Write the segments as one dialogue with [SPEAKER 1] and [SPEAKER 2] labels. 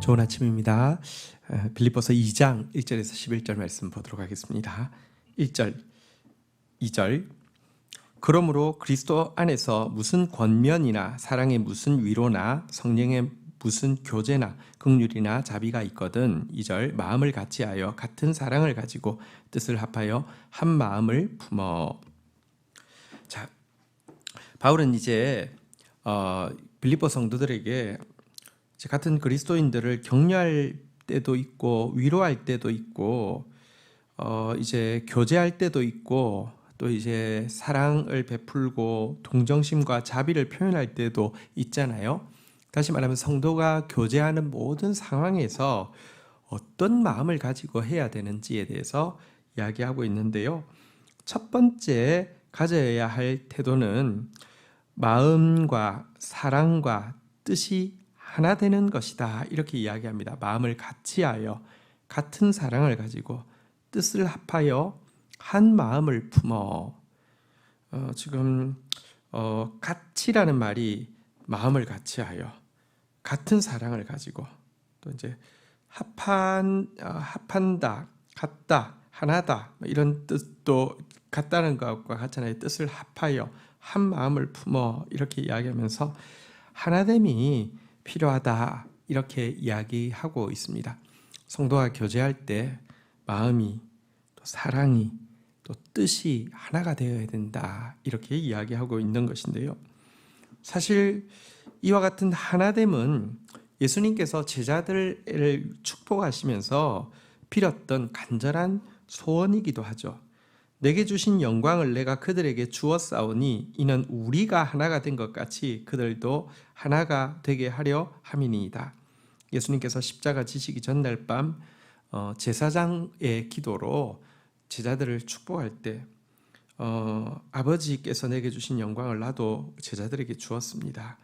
[SPEAKER 1] 좋은 아침입니다. 빌립보서 2장 1절에서 11절 말씀 보도록 하겠습니다. 1절, 2절. 그러므로 그리스도 안에서 무슨 권면이나 사랑의 무슨 위로나 성령의 무슨 교제나 긍휼이나 자비가 있거든 2절 마음을 같이하여 같은 사랑을 가지고 뜻을 합하여 한 마음을 품어. 자, 바울은 이제 빌립보 성도들에게 같은 그리스도인들을 격려할 때도 있고 위로할 때도 있고 이제 교제할 때도 있고 또 이제 사랑을 베풀고 동정심과 자비를 표현할 때도 있잖아요. 다시 말하면 성도가 교제하는 모든 상황에서 어떤 마음을 가지고 해야 되는지에 대해서 이야기하고 있는데요. 첫 번째 가져야 할 태도는 마음과 사랑과 뜻이 하나 되는 것이다, 이렇게 이야기합니다. 마음을 같이하여 같은 사랑을 가지고 뜻을 합하여 한 마음을 품어. 지금 같이라는 말이 마음을 같이하여 같은 사랑을 가지고 또 이제 합한다, 같다, 하나다 이런 뜻도 같다는 것과 같잖아요. 뜻을 합하여 한 마음을 품어 이렇게 이야기하면서 하나됨이 필요하다 이렇게 이야기하고 있습니다. 성도가 교제할 때 마음이 또 사랑이 또 뜻이 하나가 되어야 된다 이렇게 이야기하고 있는 것인데요. 사실 이와 같은 하나됨은 예수님께서 제자들을 축복하시면서 빌었던 간절한 소원이기도 하죠. 내게 주신 영광을 내가 그들에게 주었사오니 이는 우리가 하나가 된 것 같이 그들도 하나가 되게 하려 함이니이다. 예수님께서 십자가 지시기 전날 밤 제사장의 기도로 제자들을 축복할 때 아버지께서 내게 주신 영광을 나도 제자들에게 주었습니다.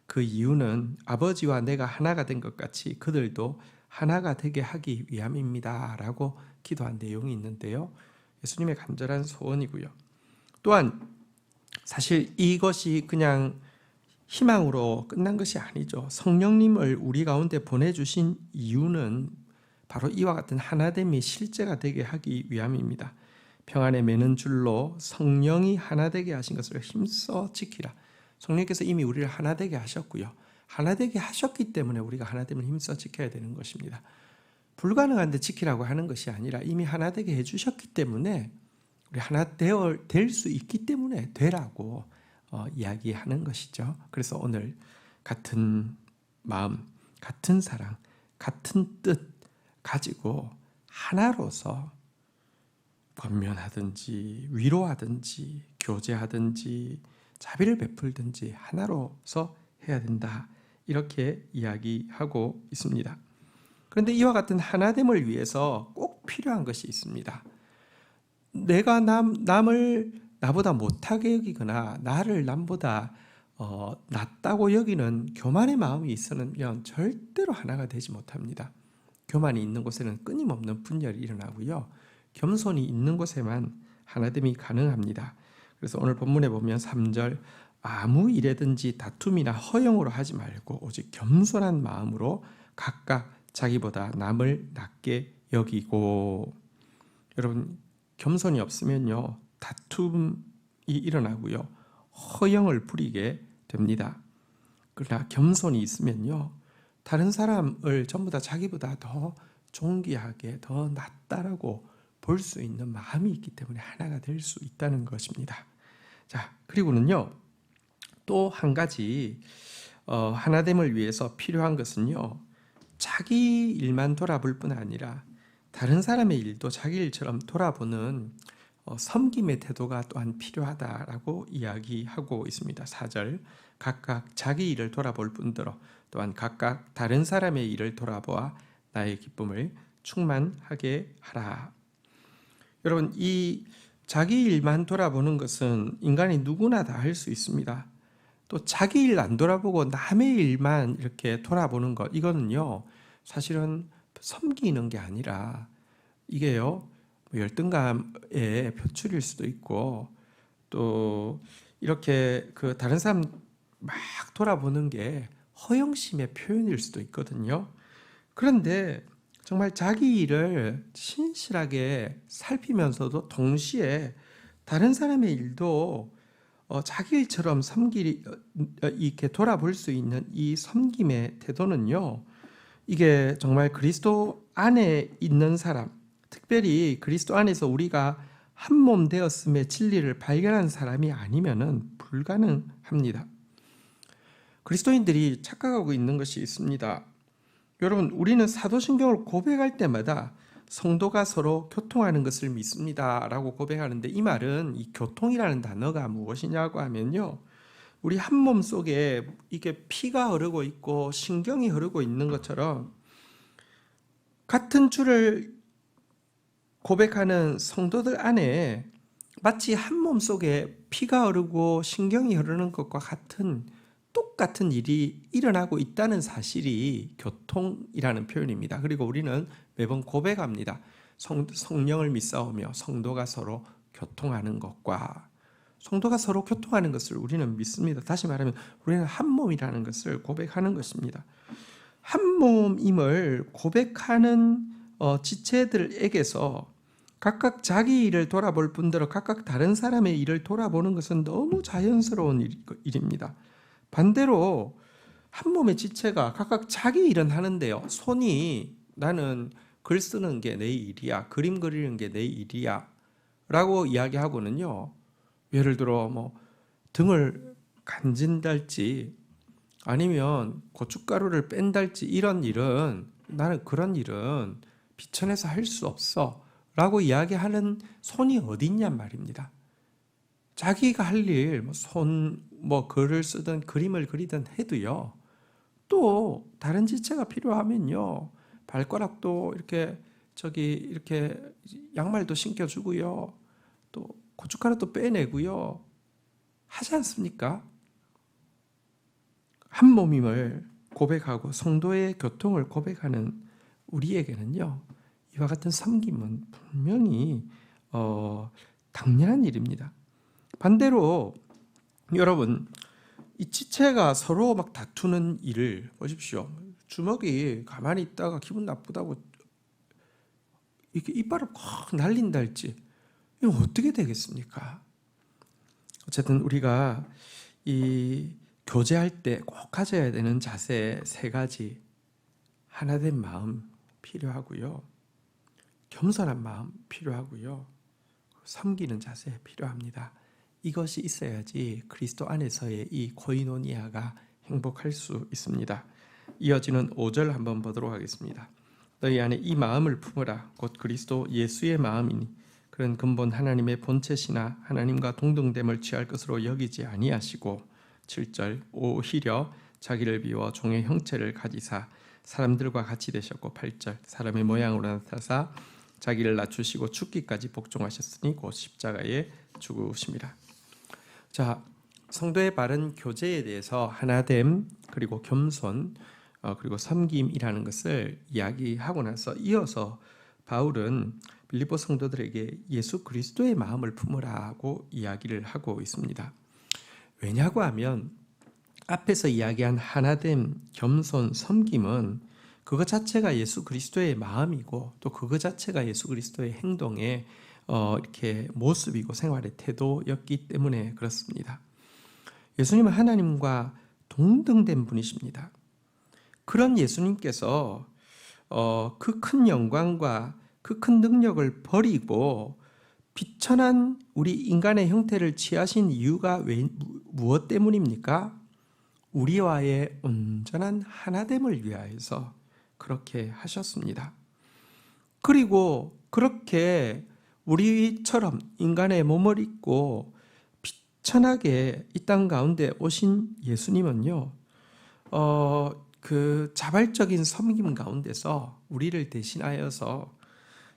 [SPEAKER 1] 그 이유는 아버지와 내가 하나가 된 것 같이 그들도 하나가 되게 하기 위함입니다 라고 기도한 내용이 있는데요. 예수님의 간절한 소원이고요. 또한 사실 이것이 그냥 희망으로 끝난 것이 아니죠. 성령님을 우리 가운데 보내주신 이유는 바로 이와 같은 하나됨이 실제가 되게 하기 위함입니다. 평안에 매는 줄로 성령이 하나 되게 하신 것을 힘써 지키라. 성령께서 이미 우리를 하나 되게 하셨고요. 하나 되게 하셨기 때문에 우리가 하나됨을 힘써 지켜야 되는 것입니다. 불가능한데 지키라고 하는 것이 아니라 이미 하나 되게 해주셨기 때문에 우리 하나 될 수 있기 때문에 되라고 이야기하는 것이죠. 그래서 오늘 같은 마음, 같은 사랑, 같은 뜻 가지고 하나로서 권면하든지 위로하든지 교제하든지 자비를 베풀든지 하나로서 해야 된다 이렇게 이야기하고 있습니다. 그런데 이와 같은 하나됨을 위해서 꼭 필요한 것이 있습니다. 내가 남을 나보다 못하게 여기거나 나를 남보다 낫다고 여기는 교만의 마음이 있으면 절대로 하나가 되지 못합니다. 교만이 있는 곳에는 끊임없는 분열이 일어나고요. 겸손이 있는 곳에만 하나됨이 가능합니다. 그래서 오늘 본문에 보면 3절 아무 일에든지 다툼이나 허영으로 하지 말고 오직 겸손한 마음으로 각각 자기보다 남을 낮게 여기고. 여러분, 겸손이 없으면요 다툼이 일어나고요 허영을 부리게 됩니다. 그러나 겸손이 있으면요 다른 사람을 전부 다 자기보다 더 존귀하게 더 낫다라고 볼 수 있는 마음이 있기 때문에 하나가 될 수 있다는 것입니다. 자, 그리고는요 또 한 가지 하나됨을 위해서 필요한 것은요 자기 일만 돌아볼 뿐 아니라 다른 사람의 일도 자기 일처럼 돌아보는 섬김의 태도가 또한 필요하다라고 이야기하고 있습니다. 4절 각각 자기 일을 돌아볼 뿐더러 또한 각각 다른 사람의 일을 돌아보아 나의 기쁨을 충만하게 하라. 여러분, 이 자기 일만 돌아보는 것은 인간이 누구나 다 할 수 있습니다. 또 자기 일 안 돌아보고 남의 일만 이렇게 돌아보는 것, 이거는요 사실은 섬기는 게 아니라 이게요 열등감의 표출일 수도 있고 또 이렇게 그 다른 사람 막 돌아보는 게 허영심의 표현일 수도 있거든요. 그런데 정말 자기 일을 신실하게 살피면서도 동시에 다른 사람의 일도 자기 일처럼 이렇게 돌아볼 수 있는 이 섬김의 태도는요, 이게 정말 그리스도 안에 있는 사람, 특별히 그리스도 안에서 우리가 한 몸 되었음의 진리를 발견한 사람이 아니면은 불가능합니다. 그리스도인들이 착각하고 있는 것이 있습니다. 여러분, 우리는 사도신경을 고백할 때마다 성도가 서로 교통하는 것을 믿습니다 라고 고백하는데, 이 말은 이 교통이라는 단어가 무엇이냐고 하면요, 우리 한 몸 속에 이게 피가 흐르고 있고 신경이 흐르고 있는 것처럼 같은 주를 고백하는 성도들 안에 마치 한 몸 속에 피가 흐르고 신경이 흐르는 것과 같은 똑같은 일이 일어나고 있다는 사실이 교통이라는 표현입니다. 그리고 우리는 매번 고백합니다. 성령을 믿사오며 성도가 서로 교통하는 것과, 성도가 서로 교통하는 것을 우리는 믿습니다. 다시 말하면 우리는 한 몸이라는 것을 고백하는 것입니다. 한 몸임을 고백하는 지체들에게서 각각 자기 일을 돌아볼 뿐더러 각각 다른 사람의 일을 돌아보는 것은 너무 자연스러운 일입니다. 반대로 한 몸의 지체가 각각 자기 일은 하는데요, 손이 나는 글 쓰는 게 내 일이야, 그림 그리는 게 내 일이야 라고 이야기하고는요, 예를 들어 등을 간진달지 아니면 고춧가루를 뺀달지 이런 일은, 나는 그런 일은 비천해서 할 수 없어 라고 이야기하는 손이 어디 있냔 말입니다. 자기가 할 일, 글을 쓰든 그림을 그리든 해도요, 또 다른 지체가 필요하면요, 발가락도 이렇게 양말도 신겨주고요, 또 고춧가루도 빼내고요, 하지 않습니까? 한 몸임을 고백하고 성도의 교통을 고백하는 우리에게는요, 이와 같은 섬김은 분명히 당연한 일입니다. 반대로 여러분, 이 지체가 서로 막 다투는 일을 보십시오. 주먹이 가만히 있다가 기분 나쁘다고 이렇게 이빨을 확 날린달지, 이거 어떻게 되겠습니까? 어쨌든 우리가 이 교제할 때 꼭 가져야 되는 자세 3가지, 하나된 마음 필요하고요, 겸손한 마음 필요하고요, 섬기는 자세 필요합니다. 이것이 있어야지 그리스도 안에서의 이 코이노니아가 행복할 수 있습니다. 이어지는 5절 한번 보도록 하겠습니다. 너희 안에 이 마음을 품으라. 곧 그리스도 예수의 마음이니 그런 근본 하나님의 본체시나 하나님과 동등됨을 취할 것으로 여기지 아니하시고, 7절, 오히려 자기를 비워 종의 형체를 가지사 사람들과 같이 되셨고, 8절, 사람의 모양으로 나타나사 자기를 낮추시고 죽기까지 복종하셨으니 곧 십자가에 죽으심이라. 자, 성도의 바른 교제에 대해서 하나됨, 그리고 겸손, 그리고 섬김이라는 것을 이야기하고 나서 이어서 바울은 빌립보 성도들에게 예수 그리스도의 마음을 품으라고 이야기를 하고 있습니다. 왜냐고 하면 앞에서 이야기한 하나됨, 겸손, 섬김은 그것 자체가 예수 그리스도의 마음이고, 또 그것 자체가 예수 그리스도의 행동의 이렇게 모습이고 생활의 태도였기 때문에 그렇습니다. 예수님은 하나님과 동등된 분이십니다. 그런 예수님께서 그 큰 영광과 그 큰 능력을 버리고 비천한 우리 인간의 형태를 취하신 이유가 무엇 때문입니까? 우리와의 온전한 하나됨을 위하여서 그렇게 하셨습니다. 그리고 그렇게 우리처럼 인간의 몸을 입고 비천하게 이 땅 가운데 오신 예수님은요, 그 자발적인 섬김 가운데서 우리를 대신하여서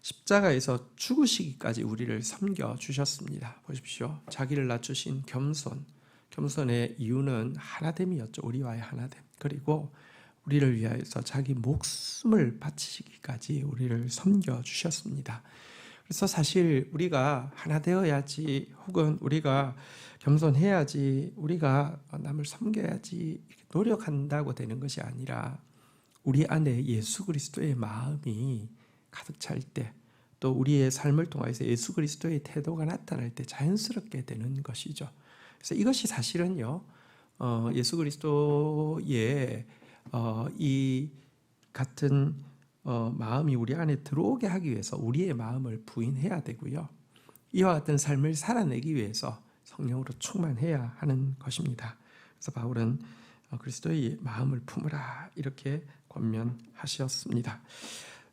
[SPEAKER 1] 십자가에서 죽으시기까지 우리를 섬겨 주셨습니다. 보십시오. 자기를 낮추신 겸손의 이유는 하나됨이었죠. 우리와의 하나됨. 그리고 우리를 위하여서 자기 목숨을 바치시기까지 우리를 섬겨 주셨습니다. 그래서 사실 우리가 하나 되어야지, 혹은 우리가 겸손해야지, 우리가 남을 섬겨야지 이렇게 노력한다고 되는 것이 아니라, 우리 안에 예수 그리스도의 마음이 가득 찰 때, 또 우리의 삶을 통해서 예수 그리스도의 태도가 나타날 때 자연스럽게 되는 것이죠. 그래서 이것이 사실은요, 예수 그리스도의 이 같은 마음이 우리 안에 들어오게 하기 위해서 우리의 마음을 부인해야 되고요. 이와 같은 삶을 살아내기 위해서 성령으로 충만해야 하는 것입니다. 그래서 바울은 그리스도의 마음을 품으라 이렇게 권면하셨습니다.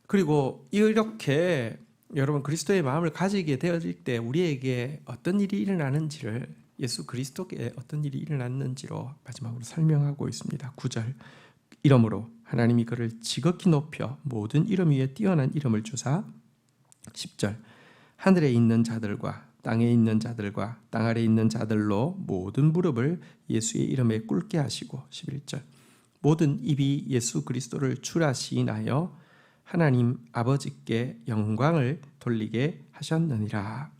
[SPEAKER 1] 그리고 이렇게 여러분 그리스도의 마음을 가지게 되어질 때 우리에게 어떤 일이 일어나는지를 예수 그리스도께 어떤 일이 일어났는지로 마지막으로 설명하고 있습니다. 9절 이러므로 하나님이 그를 지극히 높여 모든 이름 위에 뛰어난 이름을 주사 10절 하늘에 있는 자들과 땅에 있는 자들과 땅 아래에 있는 자들로 모든 무릎을 예수의 이름에 꿇게 하시고 11절 모든 입이 예수 그리스도를 주라 시인하여 하나님 아버지께 영광을 돌리게 하셨느니라.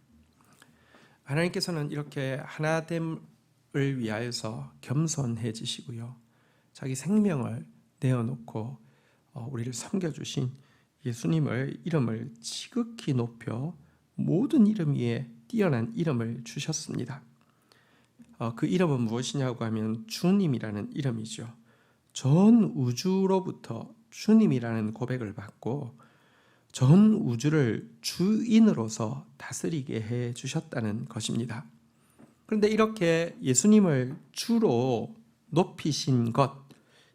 [SPEAKER 1] 하나님께서는 이렇게 하나됨을 위하여서 겸손해지시고요. 자기 생명을 내어놓고 우리를 섬겨주신 예수님의 이름을 지극히 높여 모든 이름 위에 뛰어난 이름을 주셨습니다. 그 이름은 무엇이냐고 하면 주님이라는 이름이죠. 전 우주로부터 주님이라는 고백을 받고 전 우주를 주인으로서 다스리게 해 주셨다는 것입니다. 그런데 이렇게 예수님을 주로 높이신 것,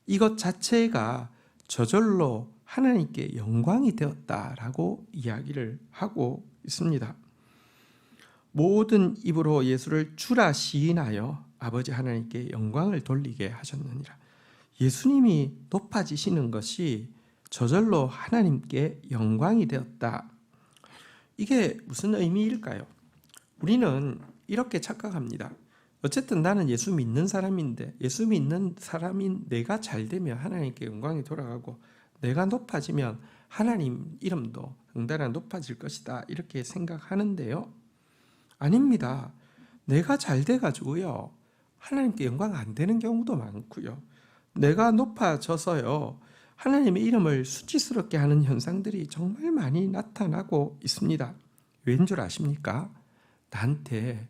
[SPEAKER 1] 이것 자체가 저절로 하나님께 영광이 되었다라고 이야기를 하고 있습니다. 모든 입으로 예수를 주라 시인하여 아버지 하나님께 영광을 돌리게 하셨느니라. 예수님이 높아지시는 것이 저절로 하나님께 영광이 되었다. 이게 무슨 의미일까요? 우리는 이렇게 착각합니다. 어쨌든 나는 예수 믿는 사람인데 예수 믿는 사람인 내가 잘 되면 하나님께 영광이 돌아가고 내가 높아지면 하나님 이름도 덩달아 높아질 것이다 이렇게 생각하는데요. 아닙니다. 내가 잘 돼가지고요 하나님께 영광 안 되는 경우도 많고요. 내가 높아져서요 하나님의 이름을 수치스럽게 하는 현상들이 정말 많이 나타나고 있습니다. 왠 줄 아십니까? 나한테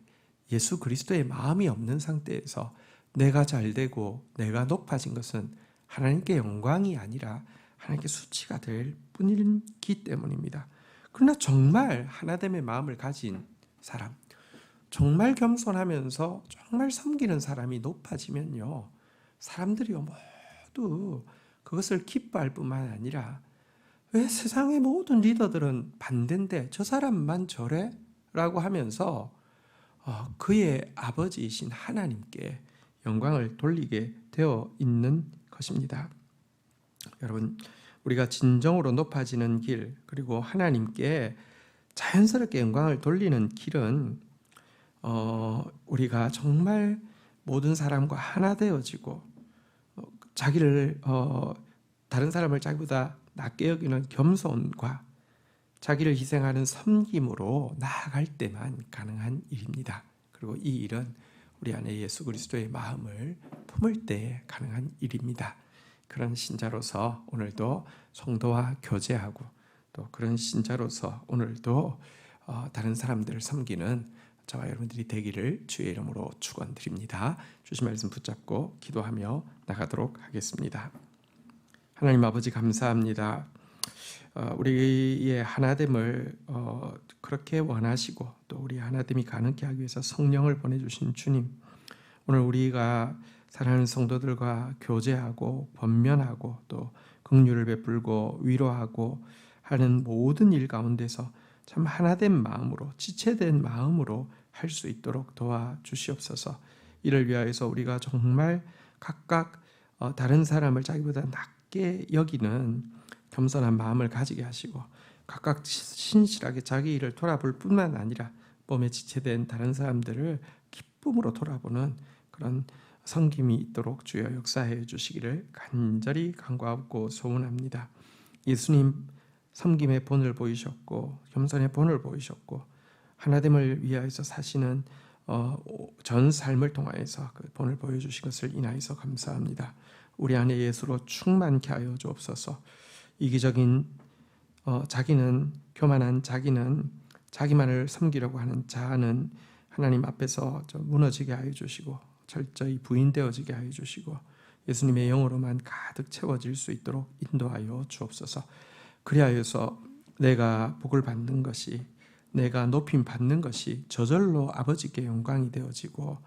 [SPEAKER 1] 예수 그리스도의 마음이 없는 상태에서 내가 잘 되고 내가 높아진 것은 하나님께 영광이 아니라 하나님께 수치가 될 뿐이기 때문입니다. 그러나 정말 하나됨의 마음을 가진 사람, 정말 겸손하면서 정말 섬기는 사람이 높아지면요 사람들이 모두 그것을 기뻐할 뿐만 아니라 왜 세상의 모든 리더들은 반대인데 저 사람만 저래? 라고 하면서 그의 아버지이신 하나님께 영광을 돌리게 되어 있는 것입니다. 여러분, 우리가 진정으로 높아지는 길, 그리고 하나님께 자연스럽게 영광을 돌리는 길은 우리가 정말 모든 사람과 하나 되어지고 자기를 다른 사람을 자기보다 낮게 여기는 겸손과 자기를 희생하는 섬김으로 나아갈 때만 가능한 일입니다. 그리고 이 일은 우리 안에 예수 그리스도의 마음을 품을 때 가능한 일입니다. 그런 신자로서 오늘도 성도와 교제하고 또 그런 신자로서 오늘도 다른 사람들을 섬기는 저와 여러분들이 되기를 주의 이름으로 축원드립니다. 주신 말씀 붙잡고 기도하며 나가도록 하겠습니다. 하나님 아버지 감사합니다. 우리의 하나됨을 그렇게 원하시고 또 우리 하나됨이 가능케 하기 위해서 성령을 보내주신 주님, 오늘 우리가 사랑하는 성도들과 교제하고 권면하고 또 긍휼을 베풀고 위로하고 하는 모든 일 가운데서 참 하나된 마음으로 지체된 마음으로 할 수 있도록 도와주시옵소서. 이를 위하여서 우리가 정말 각각 다른 사람을 자기보다 낮게 여기는 겸손한 마음을 가지게 하시고 각각 신실하게 자기 일을 돌아볼 뿐만 아니라 몸에 지체된 다른 사람들을 기쁨으로 돌아보는 그런 섬김이 있도록 주여 역사해 주시기를 간절히 간구하고 소원합니다. 예수님 섬김의 본을 보이셨고 겸손의 본을 보이셨고 하나됨을 위하여서 사시는 전 삶을 통하여서 그 본을 보여주신 것을 인하여서 감사합니다. 우리 안에 예수로 충만케 하여 주옵소서. 이기적인 자기는 교만한 자기는 자기만을 섬기려고 하는 자아는 하나님 앞에서 좀 무너지게 하여 주시고 철저히 부인되어지게 하여 주시고 예수님의 영으로만 가득 채워질 수 있도록 인도하여 주옵소서. 그리하여서 내가 복을 받는 것이, 내가 높임 받는 것이 저절로 아버지께 영광이 되어지고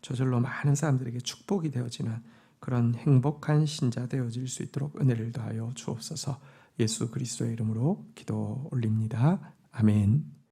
[SPEAKER 1] 저절로 많은 사람들에게 축복이 되어지는 그런 행복한 신자 되어질 수 있도록 은혜를 더하여 주옵소서. 예수 그리스도의 이름으로 기도 올립니다. 아멘.